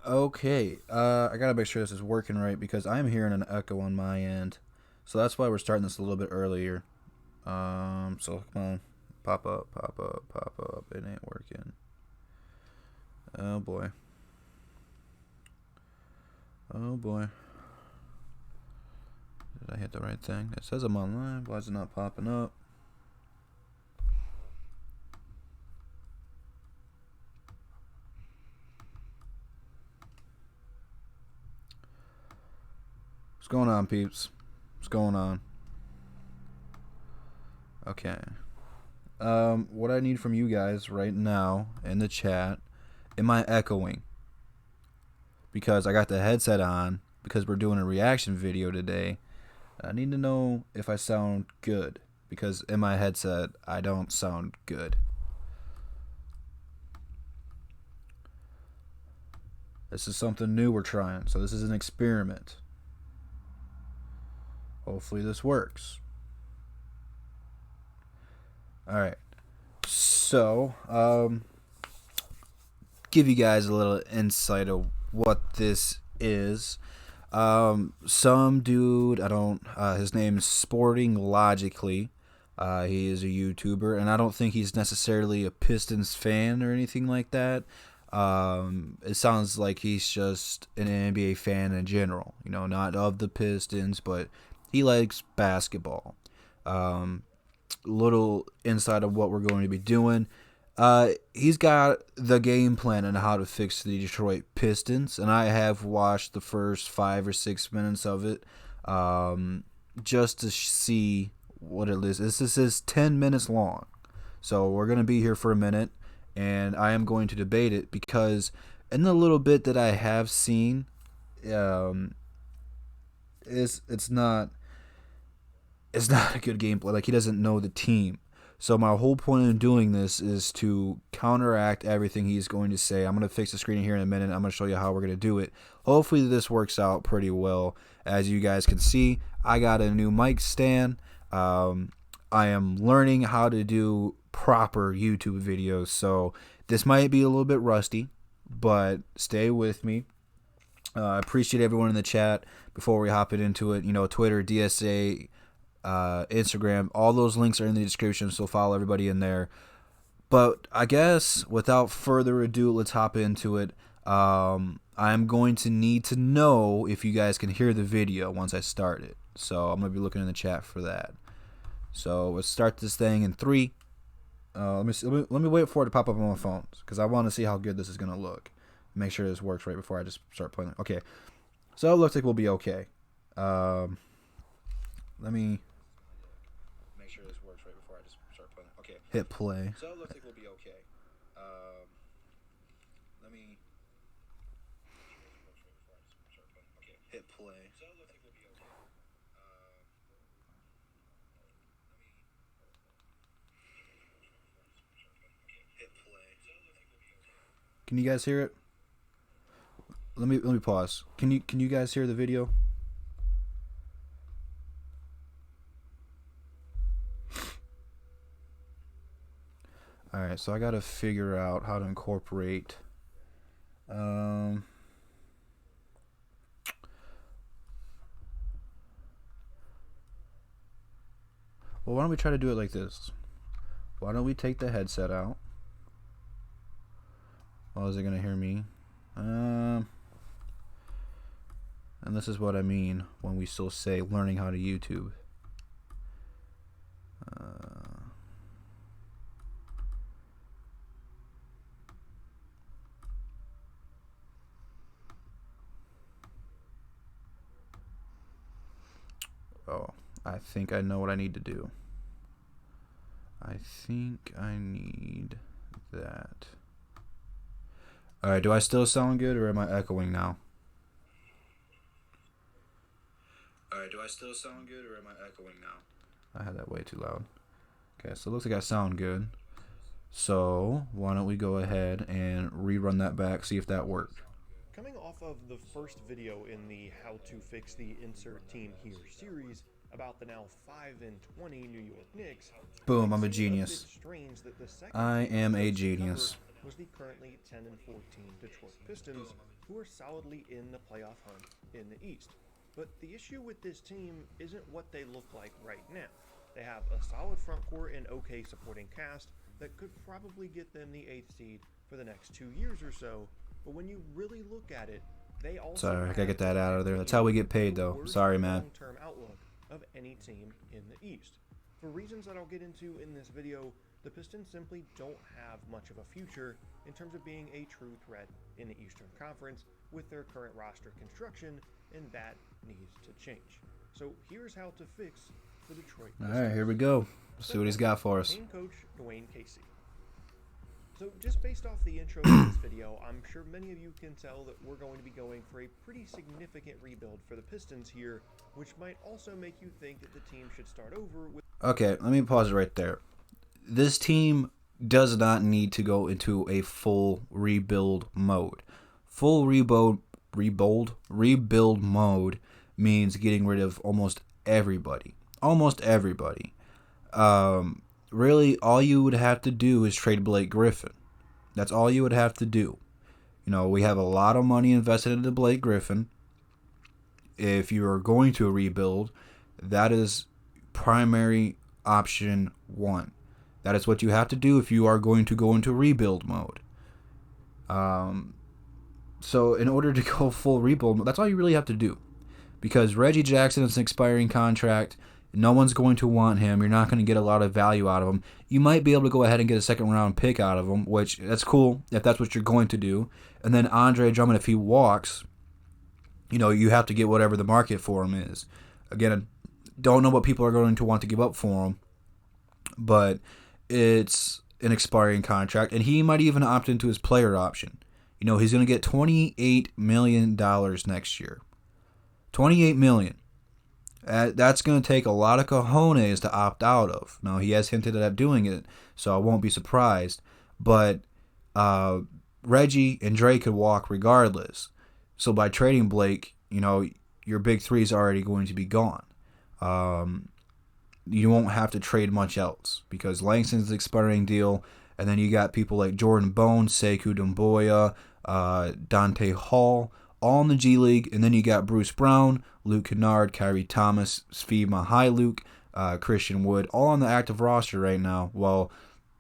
Okay, I gotta make sure this is working right because I'm hearing an echo on my end. So that's why we're starting this a little bit earlier. So come on. Pop up, pop up, pop up. It ain't working. Oh boy. Oh boy. Did I hit the right thing? It says I'm online. Why is it not popping up? What's going on, peeps? What's going on? Okay. What I need from you guys right now in the chat, am I echoing? Because I got the headset on because we're doing a reaction video today. I need to know if I sound good because in my headset I don't sound good. This is something new we're trying, so this is an experiment. Hopefully this works. Alright, so give you guys a little insight of what this is. Some dude, I don't, his name's Sporting Logically. He is a YouTuber, and I don't think he's necessarily a Pistons fan or anything like that. It sounds like he's just an NBA fan in general. You know, not of the Pistons, but he likes basketball. Little insight of what we're going to be doing. He's got the game plan on how to fix the Detroit Pistons, and I have watched the first 5 or 6 minutes of it, just to see what it is. This is 10 minutes long, so we're gonna be here for a minute, and I am going to debate it because in the little bit that I have seen, it's not a good gameplay. Like, he doesn't know the team. So my whole point in doing this is to counteract everything he's going to say. I'm going to fix the screen here in a minute. I'm going to show you how we're going to do it. Hopefully this works out pretty well. As you guys can see, I got a new mic stand. I am learning how to do proper YouTube videos. So this might be a little bit rusty, but stay with me. I appreciate everyone in the chat. Before we hop into it, you know, Twitter, DSA, Instagram, all those links are in the description, so follow everybody in there. But I guess without further ado, let's hop into it. I'm going to need to know if you guys can hear the video once I start it, so I'm going to be looking in the chat for that. So let's start this thing in 3. Let me wait for it to pop up on my phone because I want to see how good this is going to look. Make sure this works right before I just start playing it. Okay, so it looks like we'll be okay. Let me make sure this works right before I just start playing. Okay. Hit play. So it looks like we'll be okay. Let me. Okay. Hit play. So it looks like we'll be okay. Hit play. Can you guys hear it? Let me pause. Can you guys hear the video? Alright, so I gotta figure out how to incorporate well, why don't we try to do it like this? Why don't we take the headset out? Well, is it gonna hear me? And this is what I mean when we still say learning how to YouTube. Oh, I think I know what I need to do. I think I need that. Alright, do I still sound good or am I echoing now? Alright, do I still sound good or am I echoing now? I had that way too loud. Okay, so it looks like I sound good. So, why don't we go ahead and rerun that back, see if that worked. Coming off of the first video in the How to Fix the Insert Team Here series, about the now 5-20 New York Knicks, Boom, it I'm a seemed a bit genius. strange that the second I team am a chosen to cover genius. was the currently 10-14 Detroit Pistons, who are solidly in the playoff hunt in the East. But the issue with this team isn't what they look like right now. They have a solid front court and okay supporting cast that could probably get them the 8th seed for the next 2 years or so, but when you really look at it, they also Sorry, I gotta have get that out of there. That's arguably how we get paid, the though. worst Sorry, man. long-term outlook of any team in the East. For reasons that I'll get into in this video, the Pistons simply don't have much of a future in terms of being a true threat in the Eastern Conference with their current roster construction, and that needs to change. So here's how to fix the Detroit Pistons. All right, here we go. Let's see what he's got for us. Team coach Dwayne Casey. So just based off the intro to this video, I'm sure many of you can tell that we're going to be going for a pretty significant rebuild for the Pistons here, which might also make you think that the team should start over with... Okay, let me pause it right there. This team does not need to go into a full rebuild mode. Full rebuild mode means getting rid of almost everybody. Almost everybody. Really, all you would have to do is trade Blake Griffin. That's all you would have to do. You know, we have a lot of money invested into Blake Griffin. If you are going to rebuild, that is primary option one. That is what you have to do if you are going to go into rebuild mode. So in order to go full rebuild mode, that's all you really have to do. Because Reggie Jackson is an expiring contract. No one's going to want him. You're not going to get a lot of value out of him. You might be able to go ahead and get a second round pick out of him, which that's cool if that's what you're going to do. And then Andre Drummond, if he walks, you know, you have to get whatever the market for him is. Again, I don't know what people are going to want to give up for him, but it's an expiring contract, and he might even opt into his player option. You know, he's going to get $28 million next year. $28 million. That's going to take a lot of cojones to opt out of. Now, he has hinted at doing it, so I won't be surprised. But Reggie and Dre could walk regardless. So by trading Blake, you know, your big three is already going to be gone. You won't have to trade much else because Langston's an expiring deal, and then you got people like Jordan Bone, Sekou Doumbouya, Dante Hall, all in the G League, and then you got Bruce Brown, Luke Kennard, Kyrie Thomas, Svi Mykhailiuk, Christian Wood, all on the active roster right now. Well,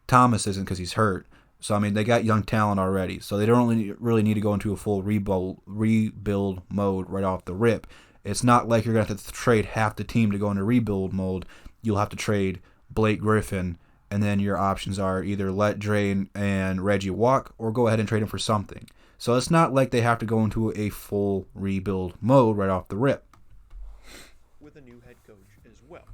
Thomas isn't because he's hurt. So, I mean, they got young talent already. So they don't really need to go into a full rebuild mode right off the rip. It's not like you're going to have to trade half the team to go into rebuild mode. You'll have to trade Blake Griffin, and then your options are either let Dre and Reggie walk or go ahead and trade him for something. So it's not like they have to go into a full rebuild mode right off the rip. With a new head coach as well.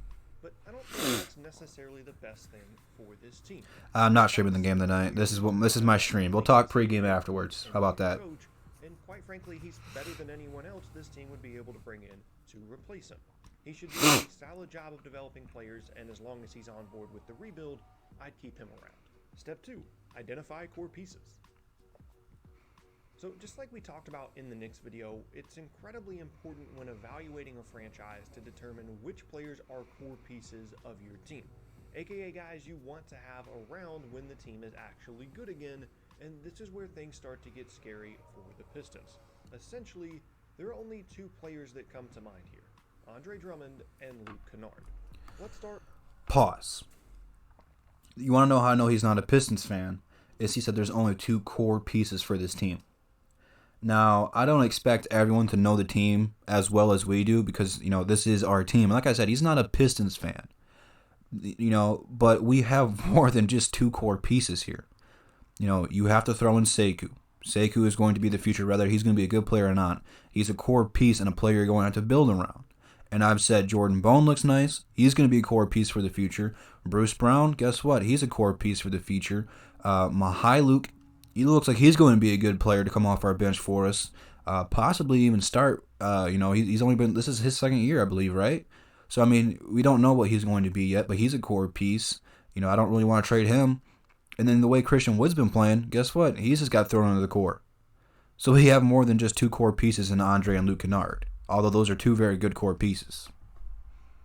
But I don't think that's necessarily the best thing for this team. I'm not streaming the game tonight. This is my stream. We'll talk pregame afterwards. How about that? And quite frankly, he's better than anyone else this team would be able to bring in to replace him. He should do a solid job of developing players, and as long as he's on board with the rebuild, I'd keep him around. Step 2, identify core pieces. So just like we talked about in the Knicks video, it's incredibly important when evaluating a franchise to determine which players are core pieces of your team, aka guys you want to have around when the team is actually good again, and this is where things start to get scary for the Pistons. Essentially, there are only two players that come to mind here, Andre Drummond and Luke Kennard. Let's start... Pause. You want to know how I know he's not a Pistons fan? Is he said there's only two core pieces for this team. Now, I don't expect everyone to know the team as well as we do because, you know, this is our team. And like I said, he's not a Pistons fan. You know, but we have more than just two core pieces here. You know, you have to throw in Sekou. Sekou is going to be the future, whether he's going to be a good player or not. He's a core piece and a player you're going to have to build around. And I've said Jordan Bone looks nice. He's going to be a core piece for the future. Bruce Brown, guess what? He's a core piece for the future. Mykhailiuk, he looks like he's going to be a good player to come off our bench for us. Possibly even start. You know, he's only been, this is his second year, I believe, right? So, I mean, we don't know what he's going to be yet, but he's a core piece. You know, I don't really want to trade him. And then the way Christian Wood's been playing, guess what? He's just got thrown into the core. So we have more than just two core pieces in Andre and Luke Kennard, although those are two very good core pieces.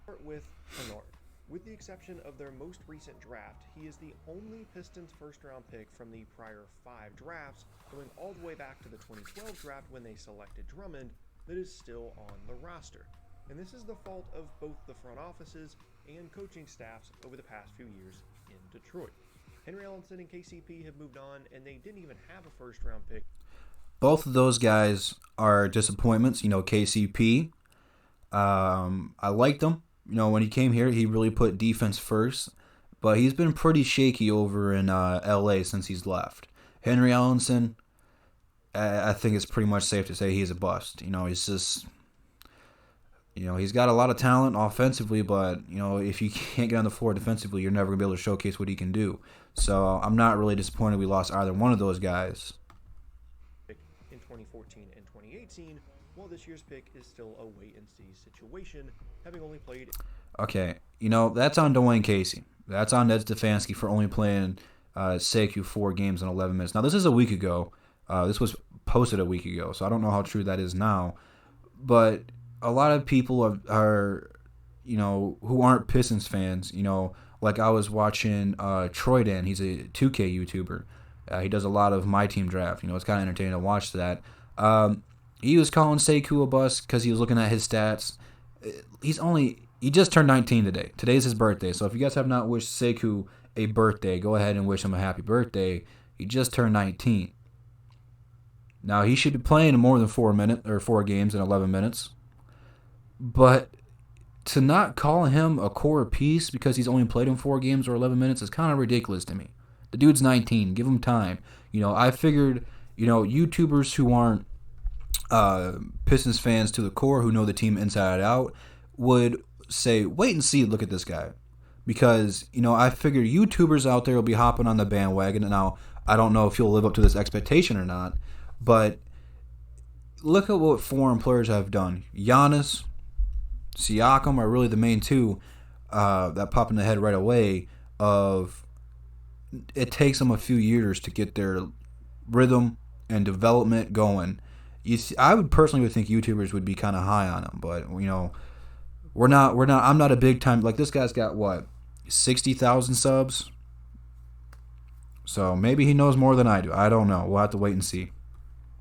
Start with Kennard. With the exception of their most recent draft, he is the only Pistons first-round pick from the prior 5 drafts, going all the way back to the 2012 draft when they selected Drummond, that is still on the roster. And this is the fault of both the front offices and coaching staffs over the past few years in Detroit. Henry Ellenson and KCP have moved on, and they didn't even have a first-round pick. Both of those guys are disappointments. KCP, I liked him. When he came here, he really put defense first, but he's been pretty shaky over in LA since he's left. Henry Ellenson, I think it's pretty much safe to say he's a bust. He's just, he's got a lot of talent offensively, but, if you can't get on the floor defensively, you're never going to be able to showcase what he can do. So I'm not really disappointed we lost either one of those guys. In 2014 and 2018, while this year's pick is still a wait-and-see situation, having only played... Okay, that's on Dwayne Casey. That's on Ned Stefanski for only playing Sekou 4 games in 11 minutes. Now, this is a week ago. This was posted a week ago, so I don't know how true that is now. But a lot of people are who aren't Pistons fans, like I was watching Troy Dan. He's a 2K YouTuber. He does a lot of My Team Draft. It's kind of entertaining to watch that. He was calling Sekou a bust because he was looking at his stats. He just turned 19 today. Today's his birthday. So if you guys have not wished Sekou a birthday, go ahead and wish him a happy birthday. He just turned 19. Now, he should be playing more than 4 games in 11 minutes. But to not call him a core piece because he's only played in 4 games or 11 minutes is kind of ridiculous to me. The dude's 19. Give him time. I figured, YouTubers who aren't Pistons fans to the core, who know the team inside out, would say, wait and see, look at this guy. Because, I figured YouTubers out there will be hopping on the bandwagon. And now, I don't know if he'll live up to this expectation or not, but look at what foreign players have done. Giannis, Siakam are really the main two that pop in the head right away of it takes them a few years to get their rhythm and development going. I would personally think YouTubers would be kind of high on them, but we're not. I'm not a big time like this guy's got what 60,000 subs, so maybe he knows more than I do. I don't know. We'll have to wait and see.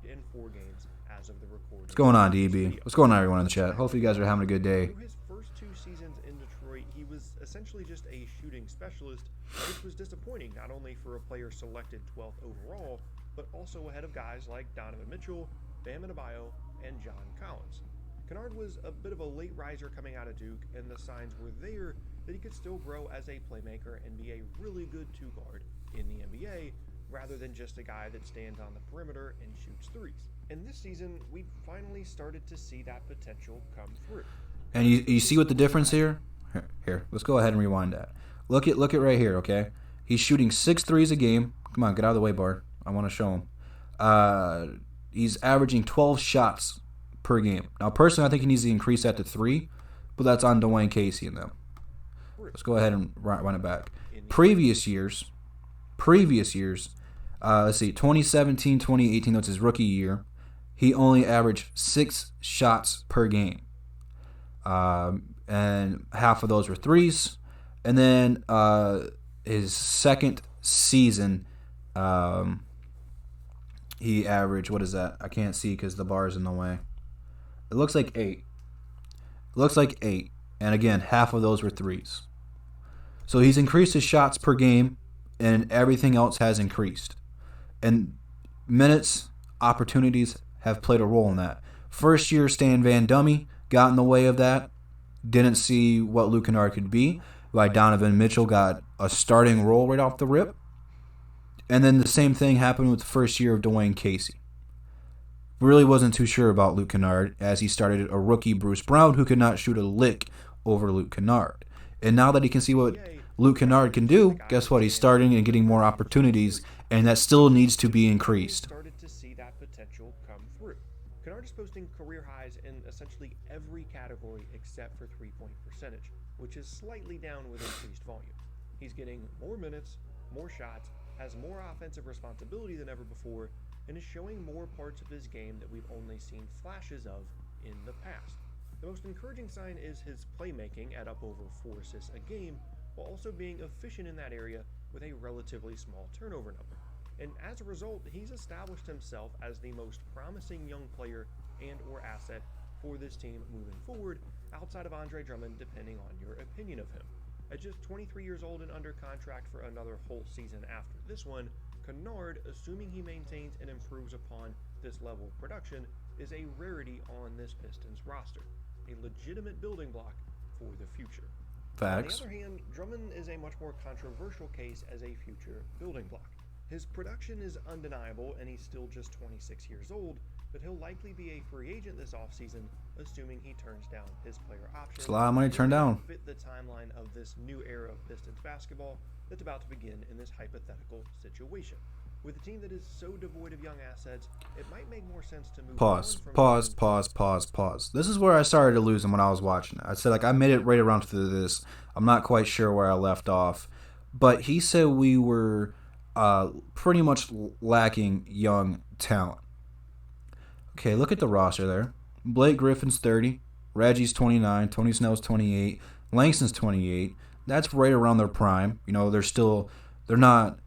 In 4 games as of the recording. What's going on, DB? What's going on, everyone in the chat? Hopefully, you guys are having a good day. Through his first 2 seasons in Detroit, he was essentially just a shooting specialist, which was disappointing not only for a player selected 12th overall, but also ahead of guys like Donovan Mitchell, Bam Adebayo, and John Collins. Kennard was a bit of a late riser coming out of Duke, and the signs were there that he could still grow as a playmaker and be a really good 2-guard in the NBA, rather than just a guy that stands on the perimeter and shoots threes. And this season, we finally started to see that potential come through. And you see what the difference here? Here, let's go ahead and rewind that. Look at right here, okay? He's shooting 6 threes a game. Come on, get out of the way, Bart. I want to show him. He's averaging 12 shots per game. Now, personally, I think he needs to increase that to 3, but that's on Dwayne Casey and them. Let's go ahead and run it back. Previous years, let's see, 2017, 2018, that's his rookie year, he only averaged 6 shots per game. And half of those were threes. And then his second season, he averaged, what is that? I can't see because the bar is in the way. It looks like 8. And again, half of those were threes. So he's increased his shots per game, and everything else has increased. And minutes, opportunities have played a role in that. First year, Stan Van Gundy got in the way of that. Didn't see what Luke Kennard could be. Like Donovan Mitchell got a starting role right off the rip. And then the same thing happened with the first year of Dwayne Casey. Really wasn't too sure about Luke Kennard as he started a rookie Bruce Brown who could not shoot a lick over Luke Kennard. And now that he can see what Luke Kennard can do, guess what? He's starting and getting more opportunities, and that still needs to be increased. Started to see that potential come through. Kennard is posting career highs in essentially every category except for 3-point percentage, which is slightly down with increased volume. He's getting more minutes, more shots, has more offensive responsibility than ever before, and is showing more parts of his game that we've only seen flashes of in the past. The most encouraging sign is his playmaking at up over 4 assists a game, while also being efficient in that area with a relatively small turnover number. And as a result, he's established himself as the most promising young player and or asset for this team moving forward, outside of Andre Drummond, depending on your opinion of him. At just 23 years old and under contract for another whole season after this one, Kennard, assuming he maintains and improves upon this level of production, is a rarity on this Pistons roster, a legitimate building block for the future. Facts. On the other hand, Drummond is a much more controversial case as a future building block. His production is undeniable, and he's still just 26 years old, but he'll likely be a free agent this offseason, assuming he turns down his player option. It's a lot of money to turn down. Fit the timeline of this new era of Pistons basketball that's about to begin in this hypothetical situation. With a team that is so devoid of young assets, it might make more sense to move Pause. on from Pause. This is where I started to lose him when I was watching it. I said, like, I made it right around to this. I'm not quite sure where I left off. But he said we were pretty much lacking young talent. Okay, look at the roster there. Blake Griffin's 30. Reggie's 29. Tony Snell's 28. Langston's 28. That's right around their prime. You know, they're not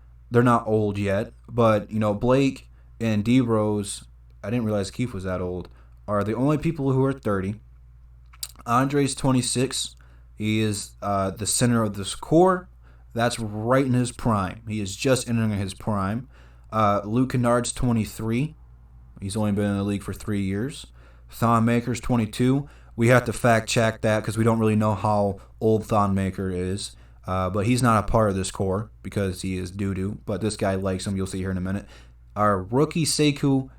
old yet. But, you know, Blake and D Rose, I didn't realize Keith was that old, are the only people who are 30. Andre's 26. He is the center of this core. That's right in his prime. He is just entering his prime. Luke Kennard's 23. He's only been in the league for 3 years. Thon Maker's 22. We have to fact check that because we don't really know how old Thon Maker is. But he's not a part of this core because he is doo-doo. But this guy likes him. You'll see here in a minute. Our rookie Sekou,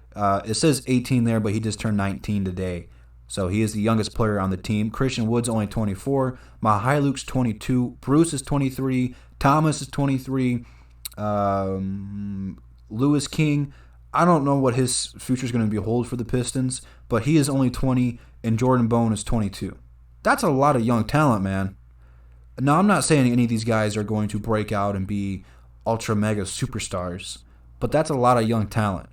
it says 18 there, but he just turned 19 today. So he is the youngest player on the team. Christian Wood's only 24. Mihailuk's 22. Bruce is 23. Thomas is 23. Lewis King, I don't know what his future is going to behold for the Pistons, but he is only 20, and Jordan Bone is 22. That's a lot of young talent, man. Now, I'm not saying any of these guys are going to break out and be ultra mega superstars, but that's a lot of young talent.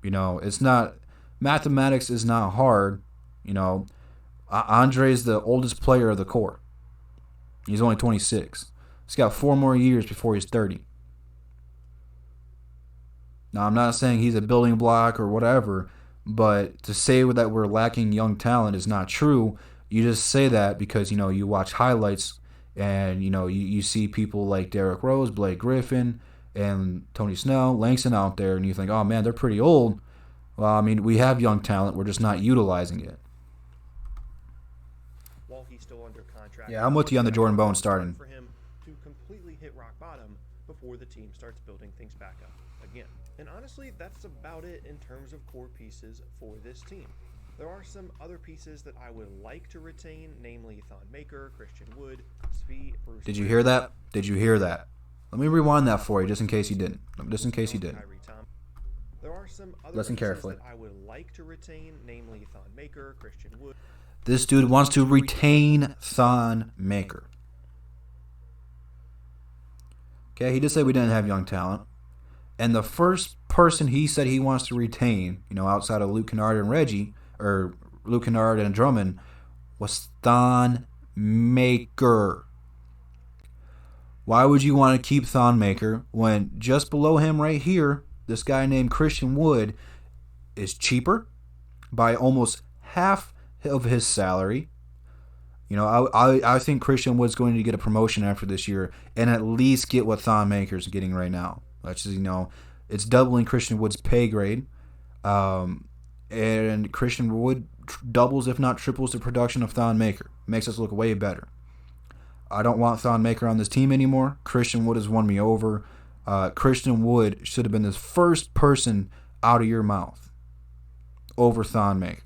You know, it's not, mathematics is not hard. You know, Andre's the oldest player of the core. He's only 26. He's got 4 more years before he's 30. Now, I'm not saying he's a building block or whatever, but to say that we're lacking young talent is not true. You just say that because, you know, you watch highlights and, you know, you see people like Derrick Rose, Blake Griffin, and Tony Snell, Langston out there, and you think, oh, man, they're pretty old. Well, I mean, we have young talent. We're just not utilizing it. While he's still under contract. Yeah, I'm with you on the Jordan Bone starting. For him to completely hit rock bottom before the team starts building things back up again. And honestly, that's about it in terms of core pieces for this team. There are some other pieces that I would like to retain, namely Thon Maker, Christian Wood, Svi, Bruce. Did you hear that? Did you hear that? Let me rewind that for you, just in case you didn't. Just in case you didn't. There are some other Listen pieces carefully. that I would like to retain, namely Thon Maker, Christian Wood. This dude wants to retain Thon Maker. Okay, he just said we didn't have young talent. And the first person he said he wants to retain, you know, outside of Luke Kennard and Reggie, or Luke Kennard and Drummond, was Thon Maker. Why would you want to keep Thon Maker when just below him right here, this guy named Christian Wood is cheaper by almost half of his salary? You know, I think Christian Wood's going to get a promotion after this year and at least get what Thon Maker's getting right now. Which is, you know, it's doubling Christian Wood's pay grade. And Christian Wood doubles, if not triples, the production of Thon Maker. Makes us look way better. I don't want Thon Maker on this team anymore. Christian Wood has won me over. Christian Wood should have been the first person out of your mouth over Thon Maker.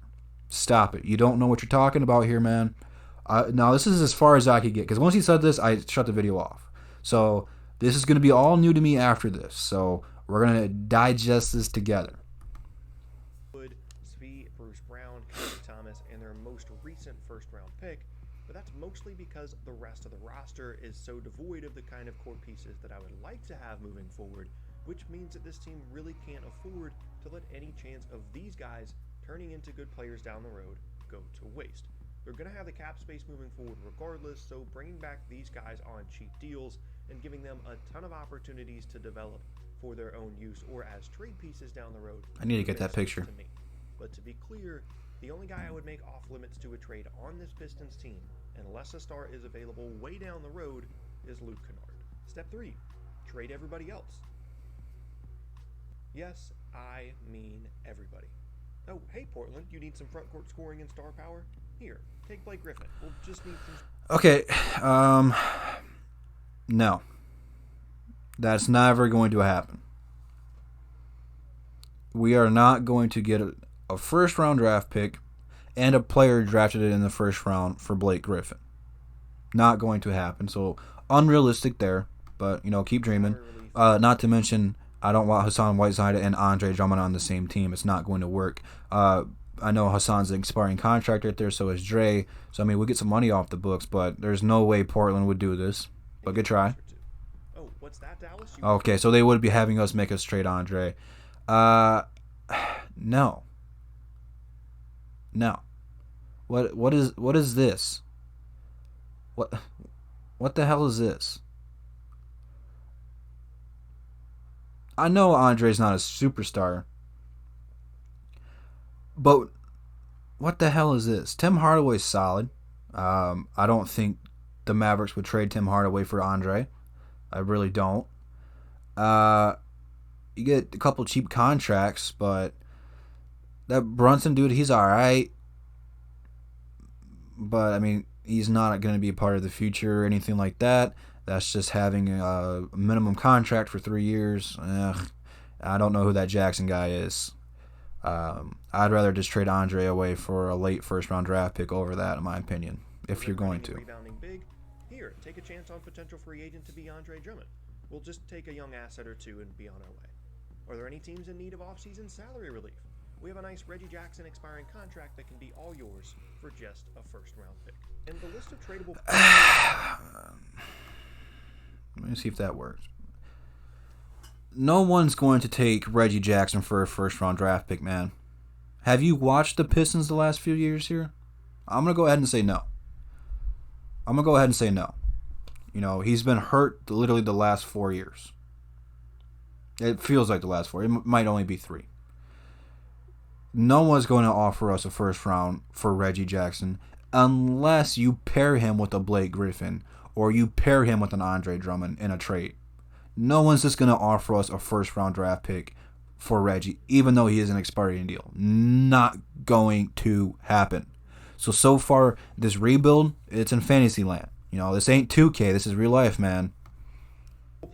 Stop it. You don't know what you're talking about here, man. Now, this is as far as I could get, because once he said this, I shut the video off. So, this is going to be all new to me after this. So, we're going to digest this together. Wood, Svi, Bruce Brown, Kennard Thomas, and their most recent first-round pick, but that's mostly because the rest of the roster is so devoid of the kind of core pieces that I would like to have moving forward, which means that this team really can't afford to let any chance of these guys turning into good players down the road go to waste. They're going to have the cap space moving forward regardless, so bringing back these guys on cheap deals and giving them a ton of opportunities to develop for their own use or as trade pieces down the road. I need to get that picture. To me. But to be clear, the only guy I would make off limits to a trade on this Pistons team, unless a star is available way down the road, is Luke Kennard. Step 3, trade everybody else. Yes, I mean everybody. Oh, hey Portland, you need some front court scoring and star power? Here, take Blake Griffin. We'll just need some... Okay, no. That's never going to happen. We are not going to get a first-round draft pick and a player drafted in the first round for Blake Griffin. Not going to happen. So, unrealistic there. But, keep dreaming. Not to mention, I don't want Hassan Whiteside and Andre Drummond on the same team. It's not going to work. I know Hassan's an expiring contract right there, so is Dre. So, we'll get some money off the books, but there's no way Portland would do this. But good try. Oh, what's that, Dallas? Okay, so they would be having us make us trade Andre. No. What is this? What the hell is this? I know Andre's not a superstar, but what the hell is this? Tim Hardaway's solid. I don't think the Mavericks would trade Tim Hardaway for Andre. I really don't. You get a couple cheap contracts, but that Brunson dude, he's all right. But, he's not going to be a part of the future or anything like that. That's just having a minimum contract for 3 years. I don't know who that Jackson guy is. I'd rather just trade Andre away for a late first-round draft pick over that, in my opinion, if you're going to. Rebounding big. Here, take a chance on potential free agent to be Andre Drummond. We'll just take a young asset or two and be on our way. Are there any teams in need of off-season salary relief? We have a nice Reggie Jackson expiring contract that can be all yours for just a first-round pick. And the list of tradable... Let me see if that works. No one's going to take Reggie Jackson for a first-round draft pick, man. Have you watched the Pistons the last few years here? I'm going to go ahead and say no. He's been hurt literally the last 4 years. It feels like the last 4. It might only be 3. No one's going to offer us a first round for Reggie Jackson unless you pair him with a Blake Griffin or you pair him with an Andre Drummond in a trade. No one's just going to offer us a first round draft pick for Reggie, even though he is an expiring deal. Not going to happen. So far, this rebuild, it's in fantasy land. This ain't 2K. This is real life, man.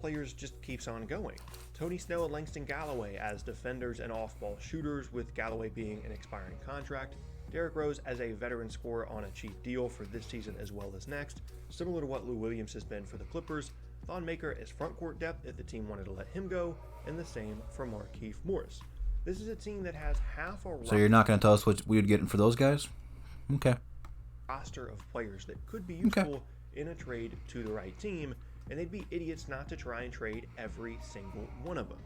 Players just keeps on going. Tony Snell and Langston Galloway as defenders and off-ball shooters, with Galloway being an expiring contract. Derrick Rose as a veteran scorer on a cheap deal for this season as well as next, similar to what Lou Williams has been for the Clippers. Thon Maker as front court depth if the team wanted to let him go, and the same for Markieff Morris. This is a team that has half a So you're not going to tell us what we would get for those guys? Okay. Roster of players that could be useful in a trade to the right team, and they'd be idiots not to try and trade every single one of them.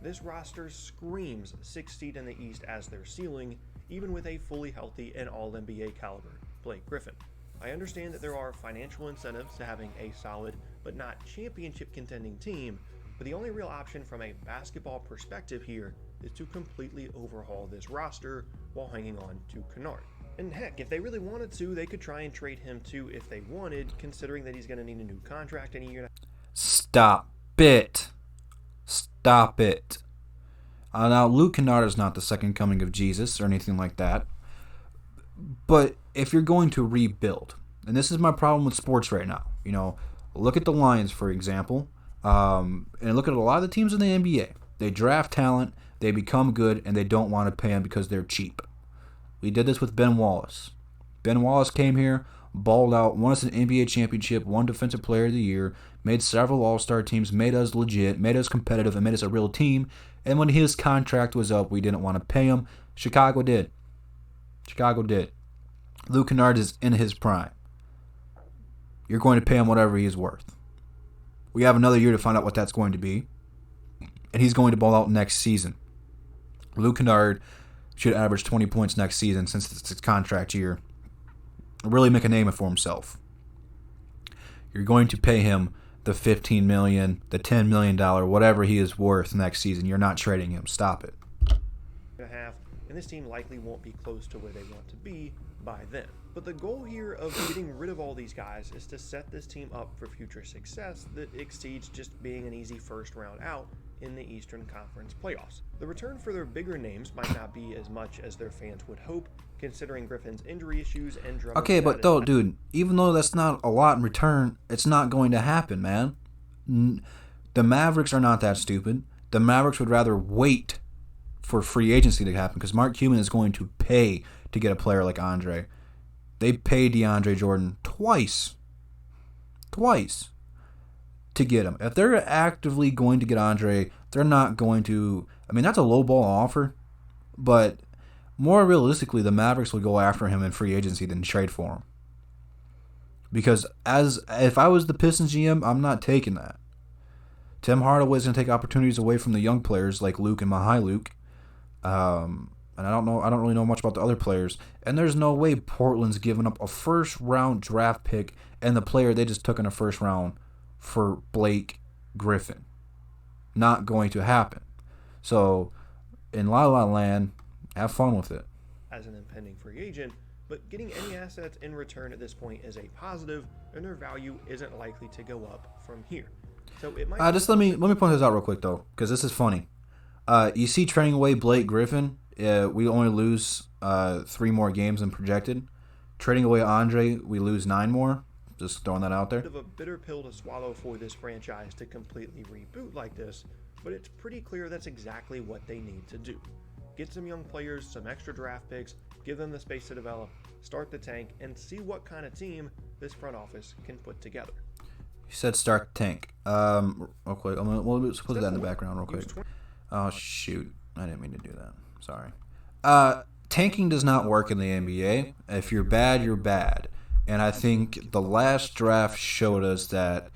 This roster screams 6th seed in the East as their ceiling, even with a fully healthy and all-NBA caliber Blake Griffin. I understand that there are financial incentives to having a solid but not championship contending team, but the only real option from a basketball perspective here is to completely overhaul this roster while hanging on to Kennard. And heck, if they really wanted to, they could try and trade him too if they wanted, considering that he's going to need a new contract in a year. Stop it. Now, Luke Kennard is not the second coming of Jesus or anything like that. But if you're going to rebuild, and this is my problem with sports right now, look at the Lions, for example, and look at a lot of the teams in the NBA. They draft talent, they become good, and they don't want to pay them because they're cheap. We did this with Ben Wallace. Ben Wallace came here, balled out, won us an NBA championship, won Defensive Player of the Year, made several All-Star teams, made us legit, made us competitive, and made us a real team. And when his contract was up, we didn't want to pay him. Chicago did. Luke Kennard is in his prime. You're going to pay him whatever he is worth. We have another year to find out what that's going to be. And he's going to ball out next season. Luke Kennard should average 20 points next season since it's his contract year. really make a name for himself. You're going to pay him the $15 million, the $10 million, whatever he is worth next season. You're not trading him. Stop it. And a half, and this team likely won't be close to where they want to be by then. But the goal here of getting rid of all these guys is to set this team up for future success that exceeds just being an easy first round out in the Eastern Conference playoffs. The return for their bigger names might not be as much as their fans would hope, considering Griffin's injury issues and Drummond's Okay, but though, dude, even though that's not a lot in return, it's not going to happen, man. The Mavericks are not that stupid. The Mavericks would rather wait for free agency to happen because Mark Cuban is going to pay to get a player like Andre. They paid DeAndre Jordan twice to get him. If they're actively going to get Andre, they're not going to. I mean, that's a low ball offer, but more realistically, the Mavericks would go after him in free agency than trade for him. Because if I was the Pistons GM, I'm not taking that. Tim Hardaway's going to take opportunities away from the young players like Luke and Luke. And I don't really know much about the other players. And there's no way Portland's giving up a first round draft pick and the player they just took in the first round for Blake Griffin. Not going to happen. So, in La La Land, have fun with it. As an impending free agent, but getting any assets in return at this point is a positive, and their value isn't likely to go up from here. So it might. Just let me point this out real quick though, because this is funny. You see, trading away Blake Griffin, we only lose 3 more games than projected. Trading away Andre, we lose 9 more. Just throwing that out there. Bit of a bitter pill to swallow for this franchise to completely reboot like this, but it's pretty clear that's exactly what they need to do. Get some young players, some extra draft picks, give them the space to develop, start the tank, and see what kind of team this front office can put together. You said start the tank. Real quick. We'll put that in the background real quick. Oh, shoot. I didn't mean to do that. Sorry. Tanking does not work in the NBA. If you're bad, you're bad. And I think the last draft showed us that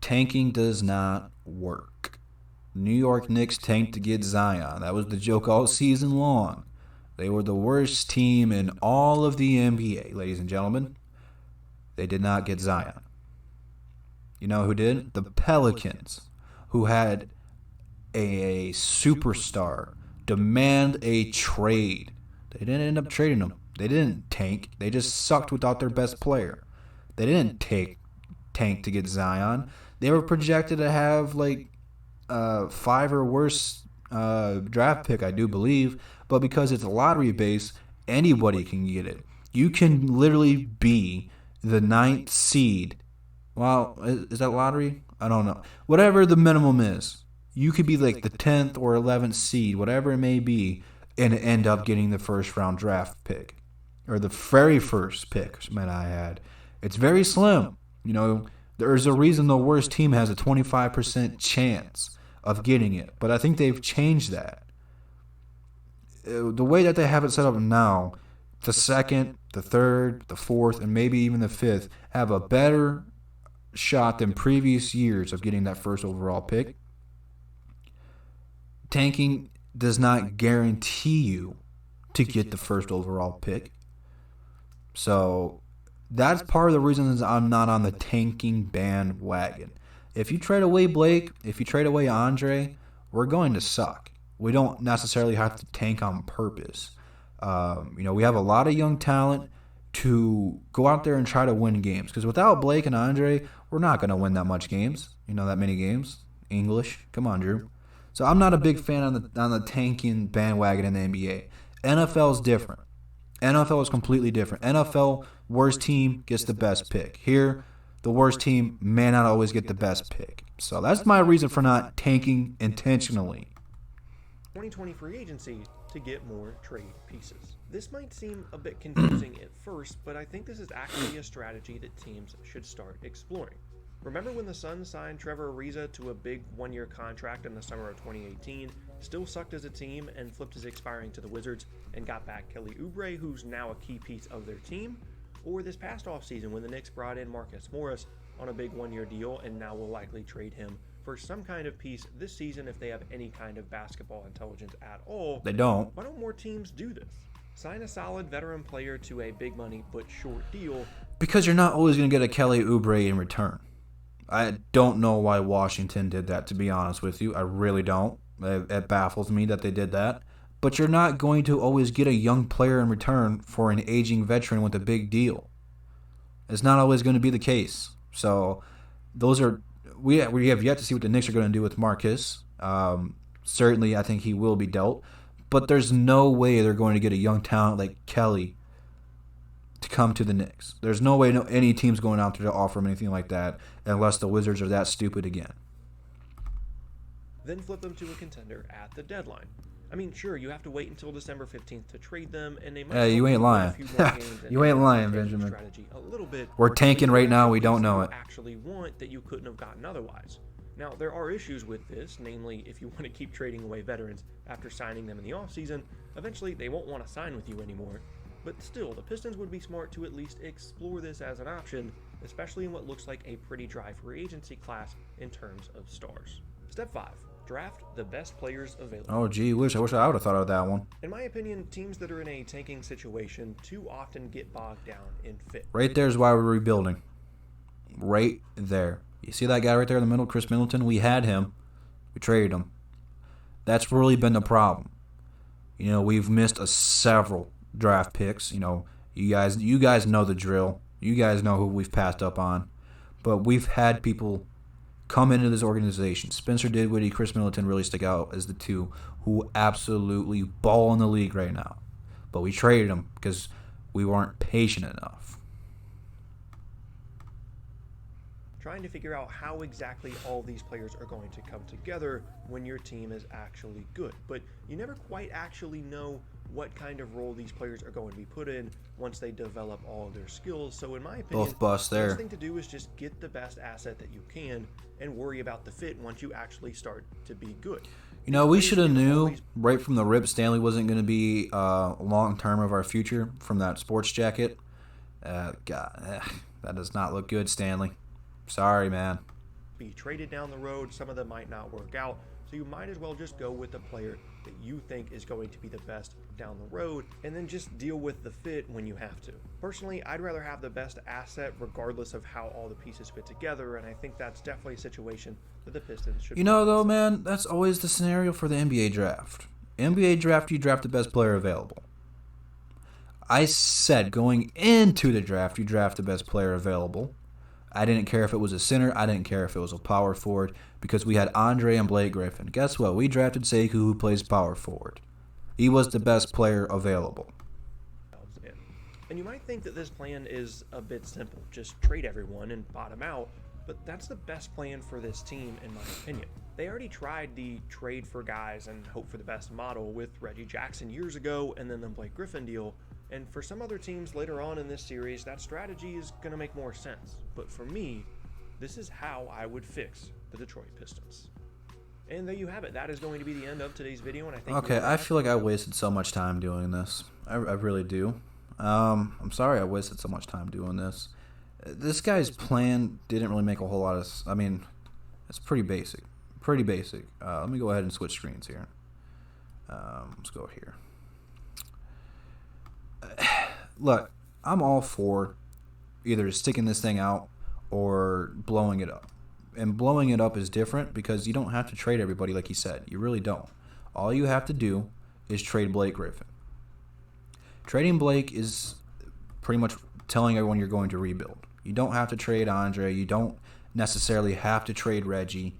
tanking does not work. New York Knicks tanked to get Zion. That was the joke all season long. They were the worst team in all of the NBA, ladies and gentlemen. They did not get Zion. You know who did? The Pelicans, who had a superstar demand a trade. They didn't end up trading him. They didn't tank. They just sucked without their best player. They didn't tank to get Zion. They were projected to have like 5 or worse draft pick, I do believe. But because it's a lottery base, anybody can get it. You can literally be the 9th seed. Well, is that lottery? I don't know. Whatever the minimum is. You could be like the 10th or 11th seed, whatever it may be, and end up getting the first round draft pick. Or the very first pick, might I add. It's very slim. You know, there's a reason the worst team has a 25% chance of getting it. But I think they've changed that. The way that they have it set up now, the 2nd, the 3rd, the 4th, and maybe even the 5th have a better shot than previous years of getting that first overall pick. Tanking does not guarantee you to get the first overall pick. So that's part of the reasons I'm not on the tanking bandwagon. If you trade away Blake, if you trade away Andre, we're going to suck. We don't necessarily have to tank on purpose. We have a lot of young talent to go out there and try to win games. Because without Blake and Andre, we're not going to win that much games. That many games. English. Come on, Drew. So I'm not a big fan on the tanking bandwagon in the NBA. NFL is different. NFL is completely different. NFL, worst team gets the best pick. Here, the worst team may not always get the best pick. So that's my reason for not tanking intentionally. 2020 free agency to get more trade pieces. This might seem a bit confusing at first, but I think this is actually a strategy that teams should start exploring. Remember when the Suns signed Trevor Ariza to a big 1-year contract in the summer of 2018, still sucked as a team and flipped his expiring to the Wizards and got back Kelly Oubre, who's now a key piece of their team? Or this past offseason when the Knicks brought in Marcus Morris on a big 1-year deal and now will likely trade him for some kind of piece this season if they have any kind of basketball intelligence at all. They don't. Why don't more teams do this? Sign a solid veteran player to a big money but short deal. Because you're not always going to get a Kelly Oubre in return. I don't know why Washington did that, to be honest with you. I really don't. It baffles me that they did that. But you're not going to always get a young player in return for an aging veteran with a big deal. It's not always going to be the case. So those are we have yet to see what the Knicks are going to do with Marcus. Certainly, I think he will be dealt. But there's no way they're going to get a young talent like Kelly to come to the Knicks. There's no way any team's going out there to offer him anything like that unless the Wizards are that stupid again. Then flip them to a contender at the deadline. I mean, sure, you have to wait until December 15th to trade them, and they might. Hey, you ain't lying. You ain't lying, Benjamin. A little bit. We're tanking right now. We don't know it. Actually, want that you couldn't have gotten otherwise. Now, there are issues with this, namely, if you want to keep trading away veterans after signing them in the offseason, eventually they won't want to sign with you anymore. But still, the Pistons would be smart to at least explore this as an option, especially in what looks like a pretty dry free agency class in terms of stars. Step 5. Draft the best players available. Oh, gee, I wish I would have thought of that one. In my opinion, teams that are in a tanking situation too often get bogged down in fit. Right there's why we're rebuilding. Right there. You see that guy right there in the middle, Chris Middleton? We had him. We traded him. That's really been the problem. You know, we've missed several draft picks. You know, you guys know the drill. You guys know who we've passed up on. But we've had people come into this organization. Spencer Dinwiddie, Chris Middleton really stick out as the two who absolutely ball in the league right now. But we traded them because we weren't patient enough. Trying to figure out how exactly all these players are going to come together when your team is actually good. But you never quite actually know what kind of role these players are going to be put in once they develop all of their skills. So in my opinion, both bust there. The best thing to do is just get the best asset that you can and worry about the fit once you actually start to be good. You know, we should have knew right from the rip Stanley wasn't going to be long term of our future from that sports jacket. God, that does not look good, Stanley. Sorry, man. Be traded down the road. Some of them might not work out. So you might as well just go with the player that you think is going to be the best down the road and then just deal with the fit when you have to. Personally, I'd rather have the best asset regardless of how all the pieces fit together, and I think that's definitely a situation that the Pistons should. You know, though, man, that's always the scenario for the NBA draft. NBA draft, you draft the best player available. I said going into the draft, you draft the best player available. I didn't care if it was a center. I didn't care if it was a power forward because we had Andre and Blake Griffin. Guess what? We drafted Sekou, who plays power forward. He was the best player available. And you might think that this plan is a bit simple. Just trade everyone and bottom out. But that's the best plan for this team, in my opinion. They already tried the trade for guys and hope for the best model with Reggie Jackson years ago and then the Blake Griffin deal. And for some other teams later on in this series, that strategy is going to make more sense. But for me, this is how I would fix the Detroit Pistons. And there you have it. That is going to be the end of today's video. And I think okay, I feel like I wasted so much time doing this. I really do. I'm sorry I wasted so much time doing this. This guy's plan didn't really make a whole lot of... I mean, it's pretty basic. Pretty basic. Let me go ahead and switch screens here. Let's go here. Look, I'm all for either sticking this thing out or blowing it up. And blowing it up is different because you don't have to trade everybody like he said. You really don't. All you have to do is trade Blake Griffin. Trading Blake is pretty much telling everyone you're going to rebuild. You don't have to trade Andre. You don't necessarily have to trade Reggie.